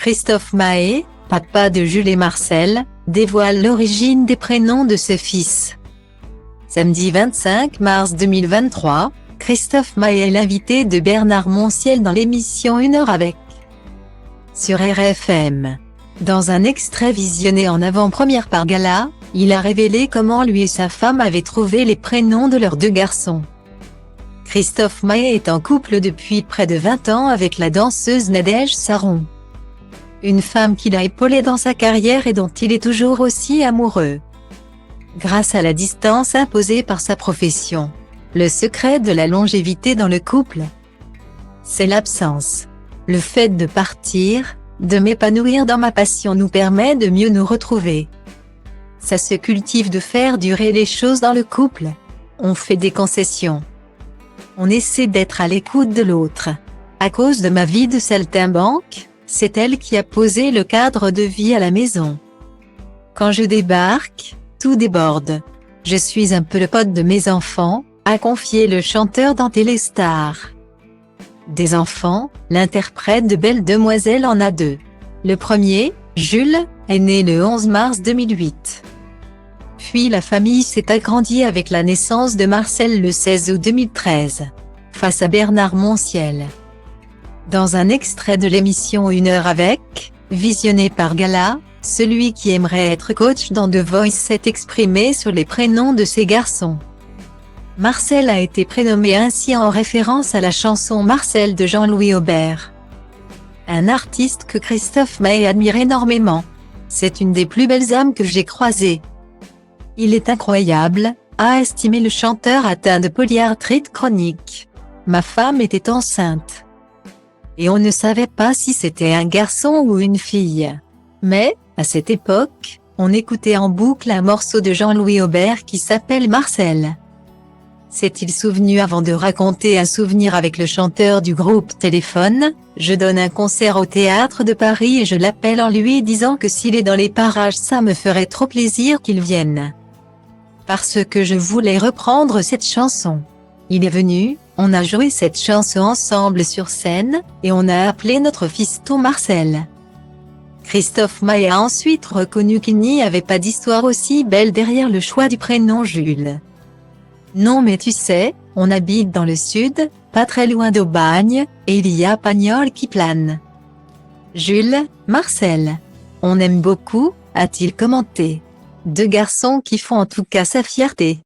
Christophe Maé, papa de Jules et Marcel, dévoile l'origine des prénoms de ses fils. Samedi 25 mars 2023, Christophe Maé est l'invité de Bernard Montiel dans l'émission 1 heure avec sur RFM. Dans un extrait visionné en avant-première par Gala, il a révélé comment lui et sa femme avaient trouvé les prénoms de leurs deux garçons. Christophe Maé est en couple depuis près de 20 ans avec la danseuse Nadège Saron. Une femme qu'il a épaulée dans sa carrière et dont il est toujours aussi amoureux. Grâce à la distance imposée par sa profession, le secret de la longévité dans le couple, c'est l'absence. Le fait de partir, de m'épanouir dans ma passion nous permet de mieux nous retrouver. Ça se cultive de faire durer les choses dans le couple. On fait des concessions. On essaie d'être à l'écoute de l'autre. À cause de ma vie de saltimbanque, c'est elle qui a posé le cadre de vie à la maison. Quand je débarque, tout déborde. Je suis un peu le pote de mes enfants, a confié le chanteur dans Téléstar. Des enfants, l'interprète de Belle Demoiselle en a deux. Le premier, Jules, est né le 11 mars 2008. Puis la famille s'est agrandie avec la naissance de Marcel le 16 août 2013, face à Bernard Montiel. Dans un extrait de l'émission 1 heure avec, visionné par Gala, celui qui aimerait être coach dans The Voice s'est exprimé sur les prénoms de ses garçons. Marcel a été prénommé ainsi en référence à la chanson Marcel de Jean-Louis Aubert. Un artiste que Christophe Maé admire énormément. C'est une des plus belles âmes que j'ai croisées. Il est incroyable, a estimé le chanteur atteint de polyarthrite chronique. Ma femme était enceinte. Et on ne savait pas si c'était un garçon ou une fille. Mais, à cette époque, on écoutait en boucle un morceau de Jean-Louis Aubert qui s'appelle Marcel. S'est-il souvenu avant de raconter un souvenir avec le chanteur du groupe Téléphone, je donne un concert au théâtre de Paris et je l'appelle en lui disant que s'il est dans les parages ça me ferait trop plaisir qu'il vienne. Parce que je voulais reprendre cette chanson. Il est venu, on a joué cette chanson ensemble sur scène, et on a appelé notre fiston Marcel. Christophe Maé a ensuite reconnu qu'il n'y avait pas d'histoire aussi belle derrière le choix du prénom Jules. Non mais tu sais, on habite dans le sud, pas très loin d'Aubagne, et il y a Pagnol qui plane. Jules, Marcel. On aime beaucoup, a-t-il commenté. Deux garçons qui font en tout cas sa fierté.